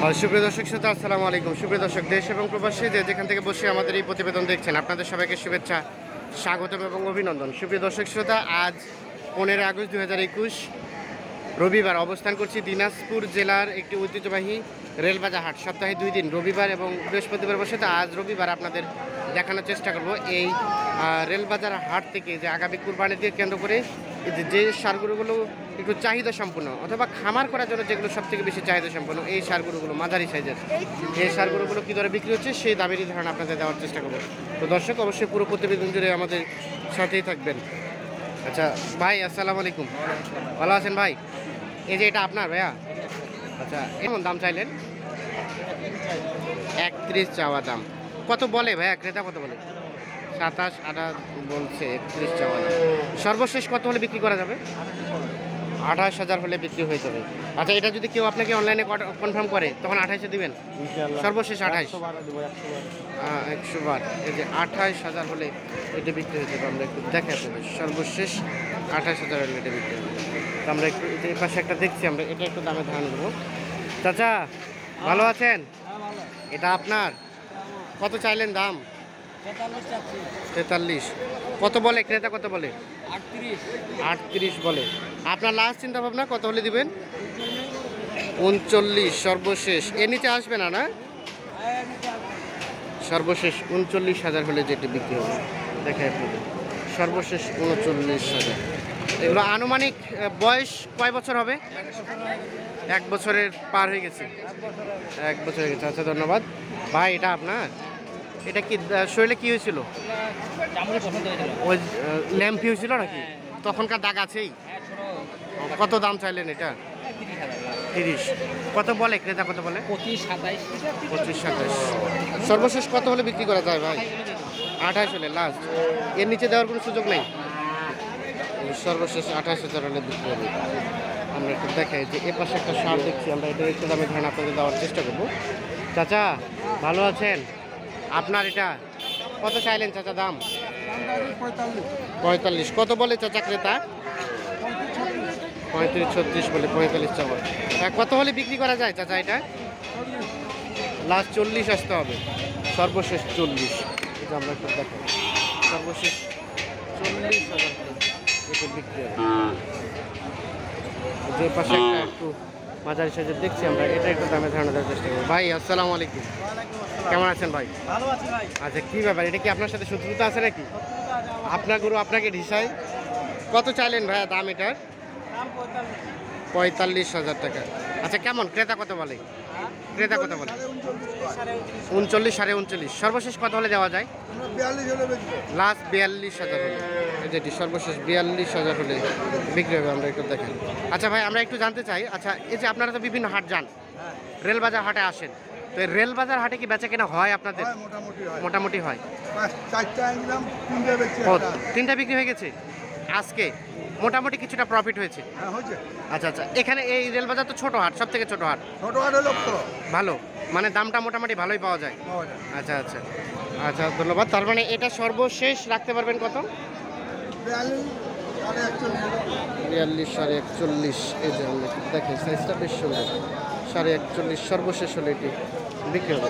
সুপ্রিয় দর্শক শ্রোতা, আসসালামু আলাইকুম। সুপ্রিয় দর্শক, দেশ এবং প্রবাসী যেখান থেকে বসে আমাদের এই প্রতিবেদন দেখছেন, আপনাদের সবাইকে শুভেচ্ছা, স্বাগতম এবং অভিনন্দন। সুপ্রিয় দর্শক শ্রোতা, আজ 15 আগস্ট 2021 রবিবার অবস্থান করছি দিনাজপুর জেলার একটি ঐতিহ্যবাহী রেলবাজার হাট। সপ্তাহে 2 দিন, রবিবার এবং বৃহস্পতিবার বসে। তো আজ রবিবার আপনাদের দেখানোর চেষ্টা করব এই রেলবাজার হাট থেকে যে আগামী কুরবানিকে কেন্দ্র করে যে সারগুলোগুলো একটু চাহিদা সম্পন্ন অথবা খামার করার জন্য যেগুলো সবথেকে বেশি চাহিদা সম্পন্ন, এই সারগুলোগুলো মাঝারি সাইজের এই সারগুলোগুলো কী দরে বিক্রি হচ্ছে সেই দামেরই ধারণা আপনাদের দেওয়ার চেষ্টা করবো। তো দর্শক, অবশ্যই পুরো প্রতিবেদন জুড়ে আমাদের সাথেই থাকবেন। আচ্ছা ভাই, আসসালামু আলাইকুম। ভালো আছেন ভাই? এই যে এটা আপনার ভাইয়া? আচ্ছা, এমন দাম চাইলেন? 31 চাওয়া দাম। কত বলে ভাইয়া ক্রেতা, কত বলে? 27, 28 বলছে, 31 চাওয়া দাম। সর্বশেষ কত হলে বিক্রি করা যাবে? 28,000 হলে বিক্রি হয়ে যাবে। আচ্ছা, এটা যদি কেউ আপনাকে অনলাইনে কনফার্ম করে তখন 28-এ দিবেন? সর্বশেষ 28, 100 বার। এই যে 28,000 হলে এটা বিক্রি হয়ে যাবে। আমরা একটু দেখাতে হবে, সর্বশেষ 28,000 হলে এটা বিক্রি হবে। তো আমরা একটু এই পাশে একটা দেখছি, আমরা এটা একটু দামে ধারণা দেবো। চাচা ভালো আছেন? এটা আপনার? কত চাইলেন দাম? 43। কত বলে ক্রেতা, কত বলে? 38 বলে। আপনার লাস্ট চিন্তা ভাবনা কত হলে দিবেন? 39 সর্বশেষ। এর নিচে আসবে না? না, সর্বশেষ 39,000 হলে যেটি বিক্রি হবে। দেখে আপনাদের সর্বশেষ 39,000। এগুলো আনুমানিক বয়স কয় বছর হবে? 1 বছরের পার হয়ে গেছে। 1 বছর হয়ে গেছে। আচ্ছা, ধন্যবাদ ভাই। এটা আপনার? এটা কি শরীরে কি হয়েছিল? ওই ল্যাম্প হয়েছিল নাকি? তখনকার দাগ আছেই। কত দাম চাইলেন এটা? 30। কত বলে ক্রেতা, কত বলে? 25, 27। সর্বশেষ কত হলে বিক্রি করা যায় ভাই? 28 হলে লাস্ট। এর নিচে দেওয়ার কোনো সুযোগ নেই? সর্বশেষ 28,000 হলে বিক্রি হবে। আমরা একটু দেখাই যে এ পাশে একটা সার দেখছি, আমরা এটা একটু দামে ধারণা আপনাদের দেওয়ার চেষ্টা করবো। চাচা ভালো আছেন? আপনার এটা কত চাইলেন চাচা দাম? 45। কত বলে চাচা ক্রেতা? 35, 36 বলে। 45 চাওয়া। কত হলে বিক্রি করা যায় চাচা এটা? লাস্ট 40 আসতে হবে। সর্বশেষ 40। এটা আমরা একটু দেখাই, সর্বশেষ 40,000 এটা বিক্রি হবে। যে পাশে একটা একটু মাঝারি সাইজের দেখছি আমরা, এটা একটু দামে ধারণা দেওয়ার চেষ্টা করবো। ভাই আসসালামু আলাইকুম, কেমন আছেন ভাই? ভালো আছি ভাই। আচ্ছা, কী ব্যাপার, এটা কি আপনার সাথে শত্রুতা আছে নাকি? আপনার গরু আপনাকে ঢিসায়? কত চাইলেন ভাইয়া দাম এটার? 45,000 টাকা। আচ্ছা, কেমন ক্রেতা কত বলে? ক্রেতা কত বলে? 39, 39.5। সর্বশেষ কত হলে দেওয়া যায়? লাস্ট 42,000 হলে। যেটি সর্বশেষ 42,000 হলে বিক্রি হবে। আমরা একটু দেখেন। আচ্ছা ভাই, আমরা একটু জানতে চাই, আচ্ছা এই যে আপনারা তো বিভিন্ন হাট যান, রেলবাজার হাটে আসেন, তো এই রেলবাজার হাটে কি বেচা কেনা হয় আপনাদের? মোটামুটি হয়। 3টা বিক্রি হয়ে গেছে আজকে, মোটামুটি কিছুটা প্রফিট হয়েছে। আচ্ছা আচ্ছা, এখানে এই রেলবাজার তো ছোট হাট, সব থেকে ছোট হাট। ভালো, মানে দামটা মোটামুটি ভালোই পাওয়া যায়। আচ্ছা আচ্ছা আচ্ছা, ধন্যবাদ। তার মানে এটা সর্বশেষ রাখতে পারবেন কত? 42, 41.5। এই যে আমরা দেখেন সাইজটা বেশ সুন্দর। 41.5 সর্বশেষ হলে এটি বিক্রি হবে।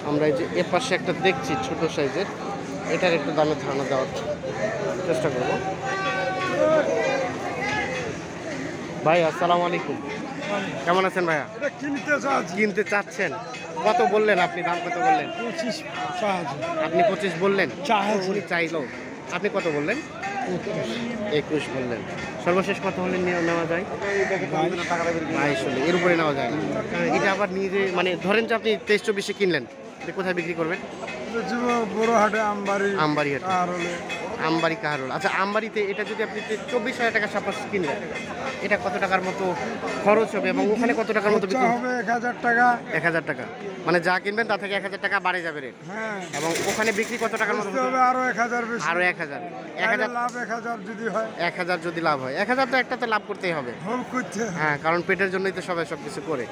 আমরা এই যে এ পাশে একটা দেখছি ছোট সাইজের, এটার একটু দামের ধারণা দেওয়ার চেষ্টা করব। ভাই আসসালামু আলাইকুম, কেমন আছেন ভাইয়া? কিনতে চাচ্ছেন? কত বললেন আপনি, দাম কত বললেন? 25। আপনি 25 বললেন, উনি চাইলো। আপনি কত বললেন? 21 বললেন। সর্বশেষ কত হলে নেওয়া যায়? 22 হলে। এর উপরে নেওয়া যায় না। এটা আবার নিজে মানে ধরেন যে আপনি 23-24 কিনলেন, এটা কোথায় বিক্রি করবেন? বড় হাটে আমবাড়ি হাটে। আমবাড়ি কাহারোল। আচ্ছা, আমবাড়িতে এটা যদি আপনি 24,000 টাকা সাপোজ কিনলেন, এটা কত টাকার মতো খরচ হবে এবং ওখানে কত টাকার মতো বিক্রি হবে? 1,000 টাকা। 1,000 টাকা, মানে যা কিনবেন তা থেকে 1,000 টাকা বাড়ে যাবে রেট। হ্যাঁ। এবং ওখানে বিক্রি কত টাকার মতো হবে? আরো 1,000 বেশি। আরো 1,000। 1,000 লাভ 1,000 যদি হয়। 1,000 যদি লাভ হয়, 1,000 তো একটা তো লাভ করতেই হবে। হ্যাঁ, কারণ পেটের জন্যই তো সবাই সব কিছু করে।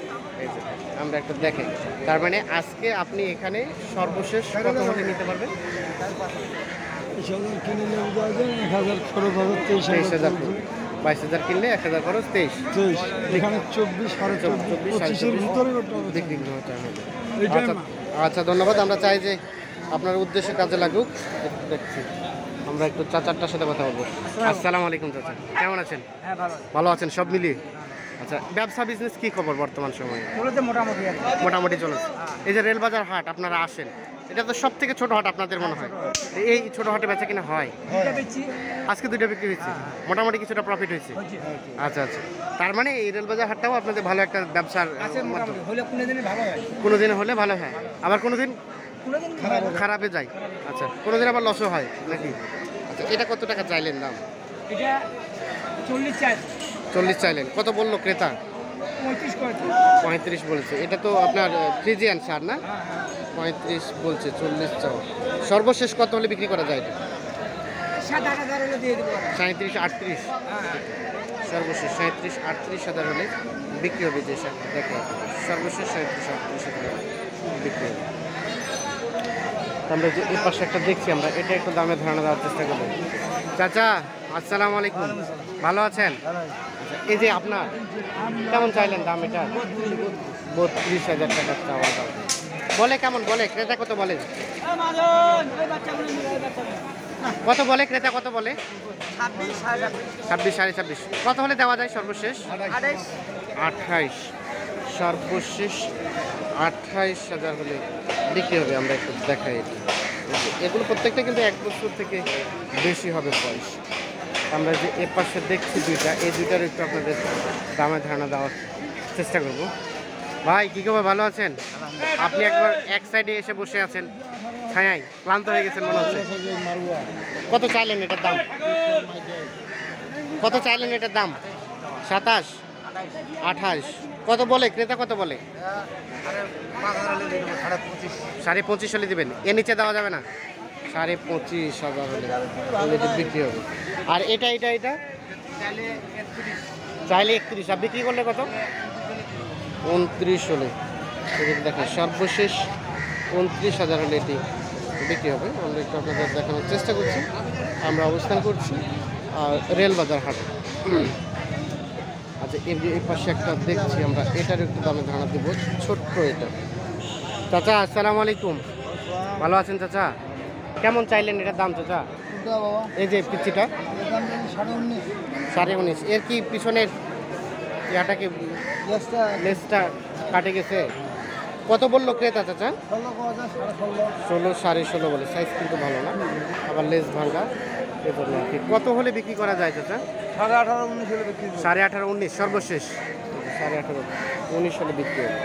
এই যে আমরা একটা দেখেন, তার মানে আজকে আপনি এখানে সর্বশেষ কত হলে নিতে পারবেন? 1,000 কিনে নেব, 1,000 খরচ হবে, 23,000। 22,000 কিনলে 1,000 খরচ 23 এখানে 24 সাড়ে 24, 25 ভিতরে করতে হবে বিক্রি করতে হবে। এইটাই আচ্ছা, আচ্ছা ধন্যবাদ। আমরা চাই যে আপনার উদ্দেশ্যে কাজে লাগুক। দেখছি আমরা একটু চাচারটার সাথে কথা বলবো। আসসালামু আলাইকুম চাচা, কেমন আছেন? হ্যাঁ ভালো ভালো আছেন সব মিলিয়ে? আচ্ছা, ব্যবসা বিজনেস কি খবর বর্তমান সময়ে? চলেছে মোটামুটি আর কি। মোটামুটি চলেছে। এই যে রেলবাজার হাট আপনারা আসেন, এটা তো সব থেকে ছোট হাট আপনাদের মনে হয়। এই ছোট হাটে বেচা কিনা হয়? দুইটা বেচছি। আজকে 2টা বিক্রি হয়েছে, মোটামুটি কিছুটা প্রফিট হয়েছে। হয়েছে। আচ্ছা আচ্ছা, তার মানে এই রেলবাজার হাটটাও আপনাদের ভালো একটা ব্যবসার আছে মোটামুটি। হলে কোনো দিনই ভালো হয়, কোনো দিন হলে ভালো হয়, আবার কোনো দিন কোনো দিন খারাপ হয়। খারাপে যায়। আচ্ছা, কোনো দিন আবার লসও হয় নাকি? আচ্ছা, এটা কত টাকা চাইলেন দাম? এটা 40 চাই, 40 চাইলেন, কত বললো ক্রেতা? 35 করে। 35 বলেছে। এটা তো আপনার ফ্রিজিয়ান সার না? 35 বলছে, 40 চাও। সর্বশেষ কত হলে বিক্রি করা যায় এটা? 7-8 হলে দিয়ে দেবো। 37, 38 সর্বশেষ 37, 38,000 হলে বিক্রি হবে। যে সার দেখো সর্বশেষ 37, 38,000 বিক্রি হবে। আমরা যে এই পাশে একটা দেখছি, আমরা এটা একটু দামে ধারণা দেওয়ার চেষ্টা করবো। চাচা আসসালামু আলাইকুম, ভালো আছেন? আচ্ছা, এই যে আপনার কেমন চাইলেন দাম? এটা 32,000 টাকা চাওয়া দাম। বলে কেমন বলে ক্রেতা? কত বলে? কত বলে ক্রেতা? কত বলে? 26, 26.5। কত হলে দেওয়া যায় সর্বশেষ? 28 সর্বশেষ 28,000 হলে বিক্রি হবে। আমরা একটু দেখাই এটা। এগুলো প্রত্যেকটা কিন্তু 1 বছর থেকে বেশি হবে বয়স। আমরা যে এর পাশে দেখছি দুইটা, এই দুইটার একটু আপনাদের দামে ধারণা দেওয়ার চেষ্টা করব। ভাই কী খবর, ভালো আছেন? আপনি একবার এক সাইডে এসে বসে আছেন ছায়ায়, ক্লান্ত হয়ে গেছেন মনে হচ্ছে। কত চাইলেন এটার দাম? কত চাইলেন এটার দাম? 27, 28। কত বলে ক্রেতা? কত বলে? 25.5 হলে দিবেন। এর নিচে দেওয়া যাবে না? 25,500 হলে এটা বিক্রি হবে। আর এটা এটা এটা চাইলে 31, আর বিক্রি করলে কত? 29 হলে এদিকে দেখেন সর্বশেষ 29,000 হলে এটি বিক্রি হবে। আমরা একটু আপনাদের দেখানোর চেষ্টা করছি। আমরা অবস্থান করছি রেলবাজার হাটে। আচ্ছা, এই পাশে একটা দেখছি আমরা, এটার একটু দামে ধারণা দেব। ছোট্ট এটা। চাচা আসসালামু আলাইকুম, ভালো আছেন চাচা? কেমন চাইলেন এটার দাম চাচা? এই যে পিচ্ছিটা 19.5। এর কি পিছনের ইয়াটাকে লেজটা কাটে গেছে? কত বললো ক্রেতা চাচা? 16, 16.5 বলে। সাইজ কিন্তু ভালো না, আবার লেজ ভাঙা। এজন্য আর কি। কত হলে বিক্রি করা যায় চাচা? 18.5 19 হলে বিক্রি 18.5, 19 সর্বশেষ। 18.5, 19 হলে বিক্রি হবে।